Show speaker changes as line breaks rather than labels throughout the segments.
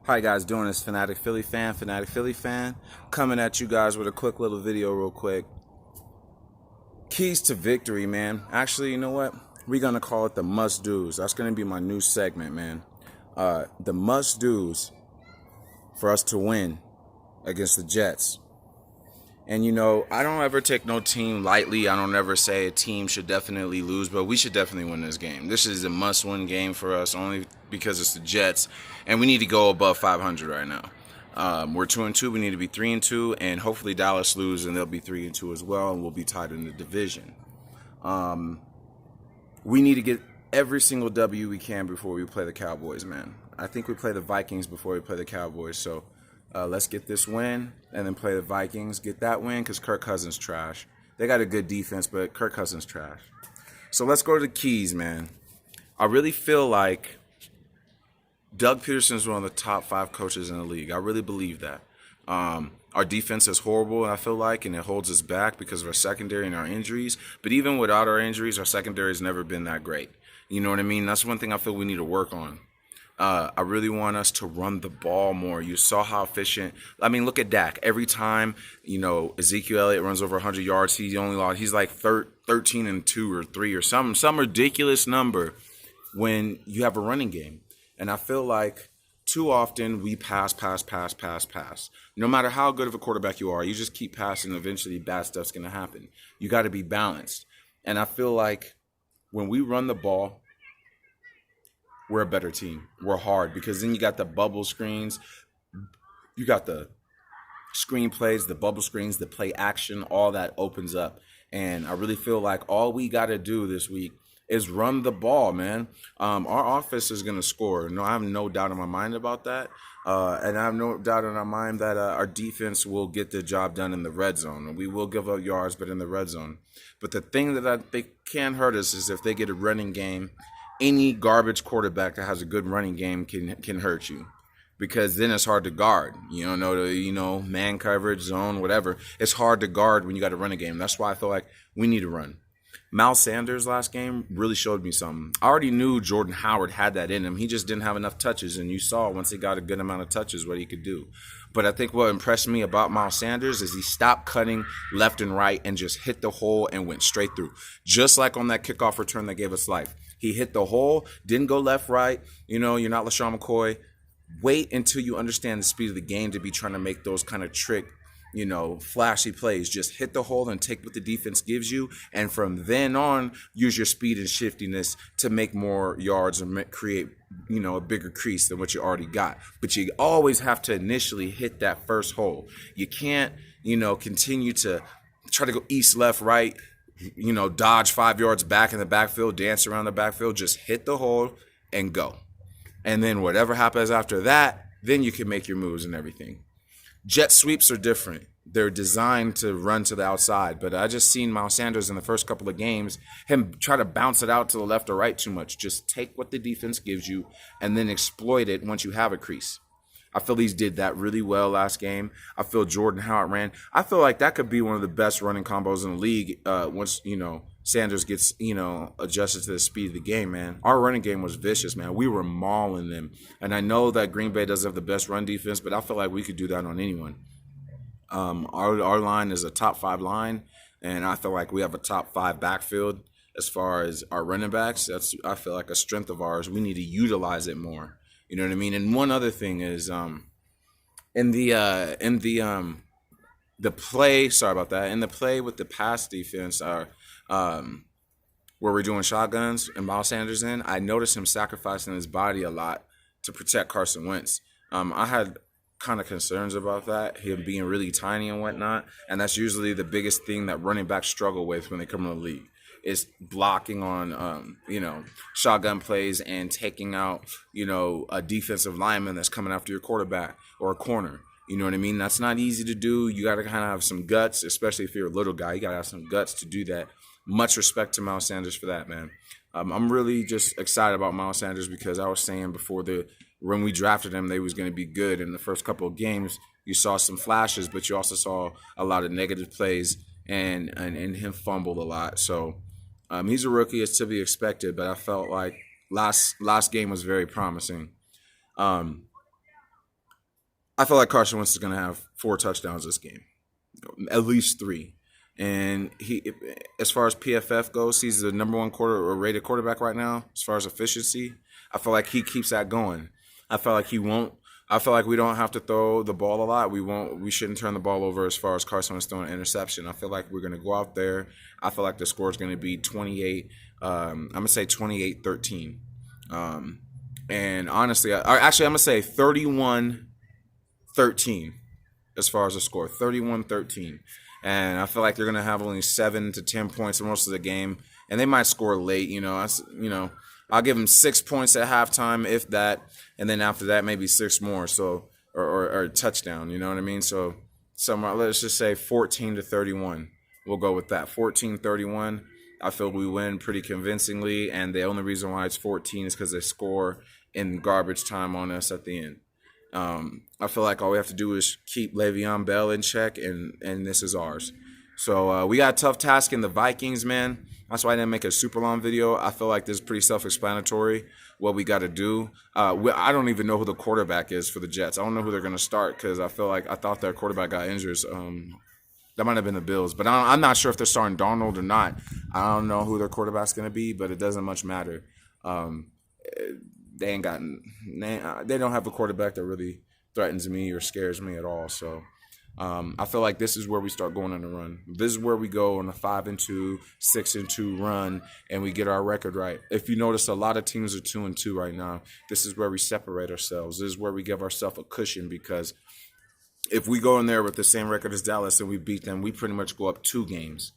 How you guys doing? It's Fanatic Philly fan, coming at you guys with a quick little video real quick. Keys to victory, man. Actually, you know what? We're going to call it the must-dos. That's going to be my new segment, man. The must-dos for us to win against the Jets. And, you know, I don't ever take no team lightly. I don't ever say a team should definitely lose, but we should definitely win this game. This is a must-win game for us only because it's the Jets, and we need to go above 500 right now. We're 2-2. We need to be 3-2, and hopefully Dallas lose, and they'll be 3-2 as well, and we'll be tied in the division. We need to get every single W we can before we play the Cowboys, man. I think we play the Vikings before we play the Cowboys, so let's get this win and then play the Vikings. Get that win because Kirk Cousins trash. They got a good defense, but Kirk Cousins trash. So let's go to the keys, man. I really feel like Doug Peterson is one of the top 5 coaches in the league. I really believe that. Our defense is horrible, I feel like, and it holds us back because of our secondary and our injuries. But even without our injuries, our secondary has never been that great. You know what I mean? That's one thing I feel we need to work on. I really want us to run the ball more. You saw how efficient. I mean, look at Dak. Every time, you know, Ezekiel Elliott runs over 100 yards, he's like 13-2 or 3 or some ridiculous number when you have a running game. And I feel like too often we pass. No matter how good of a quarterback you are, you just keep passing. Eventually, bad stuff's going to happen. You got to be balanced. And I feel like when we run the ball, we're a better team. We're hard because then you got the bubble screens. You got the screen plays, the bubble screens, the play action, all that opens up. And I really feel like all we got to do this week is run the ball, man. Our offense is going to score. No, I have no doubt in my mind about that. And I have no doubt in our mind that our defense will get the job done in the red zone. We will give up yards, but in the red zone. But the thing that I think can hurt us is if they get a running game. Any garbage quarterback that has a good running game can hurt you, because then it's hard to guard. You know, man coverage, zone, whatever. It's hard to guard when you got to run a game. That's why I feel like we need to run. Miles Sanders last game really showed me something. I already knew Jordan Howard had that in him. He just didn't have enough touches, and you saw once he got a good amount of touches what he could do. But I think what impressed me about Miles Sanders is he stopped cutting left and right and just hit the hole and went straight through. Just like on that kickoff return that gave us life. He hit the hole, didn't go left, right. You know, you're not LaShawn McCoy. Wait until you understand the speed of the game to be trying to make those kind of flashy plays. Just hit the hole and take what the defense gives you. And from then on, use your speed and shiftiness to make more yards and create, a bigger crease than what you already got. But you always have to initially hit that first hole. You can't, continue to try to go east, left, right, dodge 5 yards back in the backfield, dance around the backfield. Just hit the hole and go. And then whatever happens after that, then you can make your moves and everything. Jet sweeps are different. They're designed to run to the outside. But I just seen Miles Sanders in the first couple of games, him try to bounce it out to the left or right too much. Just take what the defense gives you and then exploit it once you have a crease. I feel he's did that really well last game. I feel Jordan Howard ran. I feel like that could be one of the best running combos in the league once, Sanders gets, adjusted to the speed of the game, man. Our running game was vicious, man. We were mauling them. And I know that Green Bay doesn't have the best run defense, but I feel like we could do that on anyone. Our line is a top 5 line, and I feel like we have a top 5 backfield as far as our running backs. That's, I feel like, a strength of ours. We need to utilize it more. You know what I mean? And one other thing is in the play, sorry about that, in the play with the pass defense, where we're doing shotguns and Miles Sanders in, I noticed him sacrificing his body a lot to protect Carson Wentz. I had kind of concerns about that, him being really tiny and whatnot, and that's usually the biggest thing that running backs struggle with when they come in the league. Is blocking on, shotgun plays and taking out, a defensive lineman that's coming after your quarterback or a corner. You know what I mean? That's not easy to do. You got to kind of have some guts, especially if you're a little guy. You got to have some guts to do that. Much respect to Miles Sanders for that, man. I'm really just excited about Miles Sanders because I was saying before when we drafted him, they was going to be good. In the first couple of games, you saw some flashes, but you also saw a lot of negative plays and him fumble a lot. So he's a rookie. It's to be expected, but I felt like last game was very promising. I feel like Carson Wentz is going to have 4 touchdowns this game, at least 3. And he, as far as PFF goes, he's the number 1 rated quarterback right now as far as efficiency. I feel like he keeps that going. I feel like he won't. I feel like we don't have to throw the ball a lot. We shouldn't turn the ball over as far as Carson Wentz throwing an interception. I feel like we're going to go out there. I feel like the score is going to be 28. I'm going to say 28-13. And honestly, I'm going to say 31-13 as far as the score. 31-13. And I feel like they're going to have only 7 to 10 points for most of the game. And they might score late, I'll give them 6 points at halftime, if that, and then after that, maybe 6 more. So, or a touchdown. You know what I mean? So, let's just say 14-31. We'll go with that. 14-31. I feel we win pretty convincingly, and the only reason why it's 14 is because they score in garbage time on us at the end. I feel like all we have to do is keep Le'Veon Bell in check, and this is ours. So we got a tough task in the Vikings, man. That's why I didn't make a super long video. I feel like this is pretty self-explanatory, what we got to do. I don't even know who the quarterback is for the Jets. I don't know who they're going to start because I thought their quarterback got injured. That might have been the Bills. But I'm not sure if they're starting Darnold or not. I don't know who their quarterback's going to be, but it doesn't much matter. They don't have a quarterback that really threatens me or scares me at all. So I feel like this is where we start going on a run. This is where we go on a 5-2, 6-2 run, and we get our record right. If you notice, a lot of teams are 2-2 right now. This is where we separate ourselves. This is where we give ourselves a cushion, because if we go in there with the same record as Dallas and we beat them, we pretty much go up 2 games.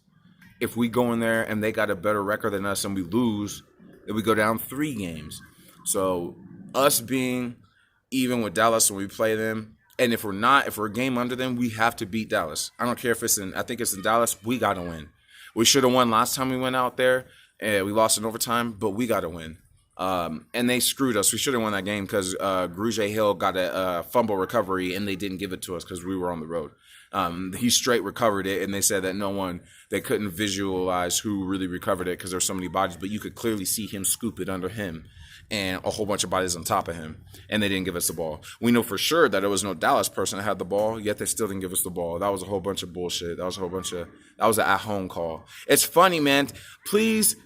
If we go in there and they got a better record than us and we lose, then we go down 3 games. So us being even with Dallas when we play them, and if we're a game under them, we have to beat Dallas. I don't care if I think it's in Dallas, we got to win. We should have won last time we went out there, and we lost in overtime, but we got to win. And they screwed us. We should have won that game because Grugier Hill got a fumble recovery, and they didn't give it to us because we were on the road. He straight recovered it, and they said that they couldn't visualize who really recovered it because there's so many bodies, but you could clearly see him scoop it under him and a whole bunch of bodies on top of him, and they didn't give us the ball. We know for sure that it was no Dallas person that had the ball, yet they still didn't give us the ball. That was a whole bunch of bullshit. That was an at-home call. It's funny, man. Please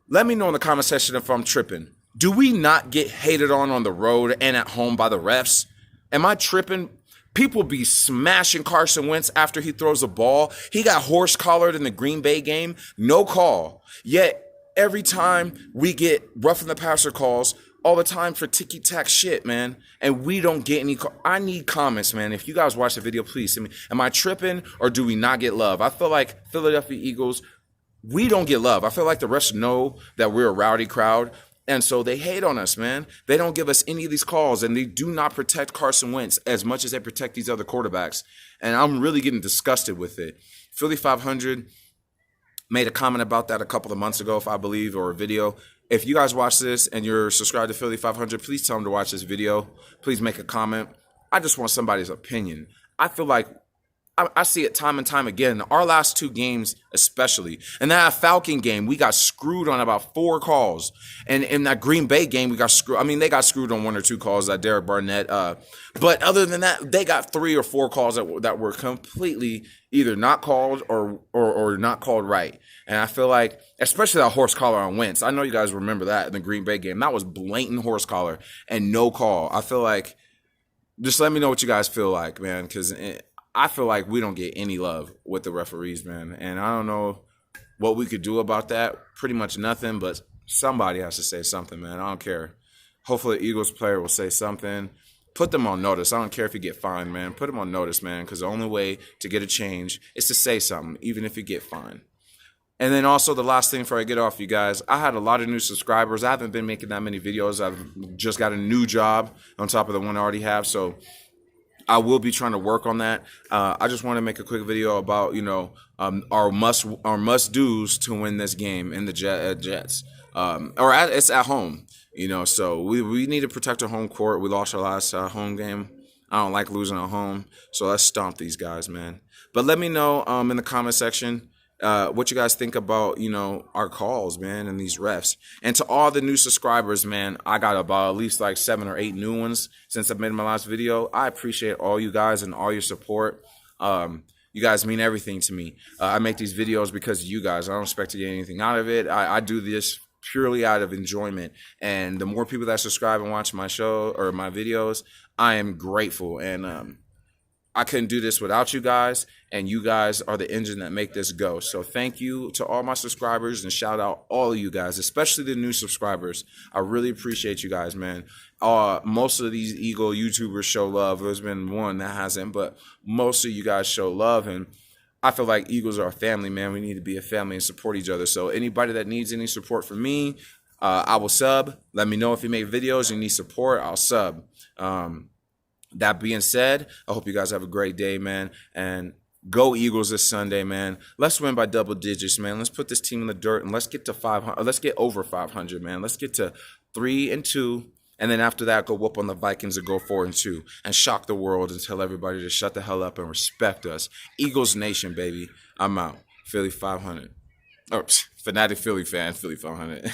let me know in the comment section if I'm tripping. Do we not get hated on the road and at home by the refs? Am I tripping? People be smashing Carson Wentz after he throws a ball. He got horse-collared in the Green Bay game. No call. Yet, every time we get roughing the passer calls, all the time for ticky-tack shit, man. And we don't get any I need comments, man. If you guys watch the video, please send me. Am I tripping or do we not get love? I feel like Philadelphia Eagles, we don't get love. I feel like the refs know that we're a rowdy crowd. And so they hate on us, man. They don't give us any of these calls, and they do not protect Carson Wentz as much as they protect these other quarterbacks. And I'm really getting disgusted with it. Philly 500 made a comment about that a couple of months ago, if I believe, or a video. If you guys watch this and you're subscribed to Philly 500, please tell them to watch this video. Please make a comment. I just want somebody's opinion. I feel like I see it time and time again. Our last 2 games especially. And that Falcon game, we got screwed on about 4 calls. And in that Green Bay game, we got screwed. I mean, they got screwed on 1 or 2 calls, that Derek Barnett. But other than that, they got 3 or 4 calls that were completely either not called or not called right. And I feel like, especially that horse collar on Wentz. I know you guys remember that in the Green Bay game. That was blatant horse collar and no call. I feel like, just let me know what you guys feel like, man, because I feel like we don't get any love with the referees, man. And I don't know what we could do about that. Pretty much nothing, but somebody has to say something, man. I don't care. Hopefully the Eagles player will say something. Put them on notice. I don't care if you get fined, man. Put them on notice, man, because the only way to get a change is to say something, even if you get fined. And then also the last thing before I get off, you guys, I had a lot of new subscribers. I haven't been making that many videos. I've just got a new job on top of the one I already have, so I will be trying to work on that. I just want to make a quick video about, our must do's to win this game in the Jets. It's at home, so we need to protect our home court. We lost our last home game. I don't like losing at home, so let's stomp these guys, man. But let me know in the comment section what you guys think about, our calls, man, and these refs. And to all the new subscribers, man, I got about at least like 7 or 8 new ones since I made my last video. I appreciate all you guys and all your support. You guys mean everything to me. I make these videos because of you guys. I don't expect to get anything out of it. I do this purely out of enjoyment. And the more people that subscribe and watch my show or my videos, I am grateful. And I couldn't do this without you guys, and you guys are the engine that make this go. So thank you to all my subscribers, and shout out all of you guys, especially the new subscribers. I really appreciate you guys, man. Most of these Eagle YouTubers show love. There's been one that hasn't, but most of you guys show love, and I feel like Eagles are a family, man. We need to be a family and support each other. So anybody that needs any support from me, I will sub. Let me know if you make videos and need support. I'll sub. That being said, I hope you guys have a great day, man. And go Eagles this Sunday, man. Let's win by double digits, man. Let's put this team in the dirt and let's get to 500. Let's get over 500, man. Let's get to 3-2. And then after that, go whoop on the Vikings and go 4-2 and shock the world and tell everybody to shut the hell up and respect us. Eagles Nation, baby. I'm out. Philly 500. Oh, Fanatic Philly fan, Philly 500.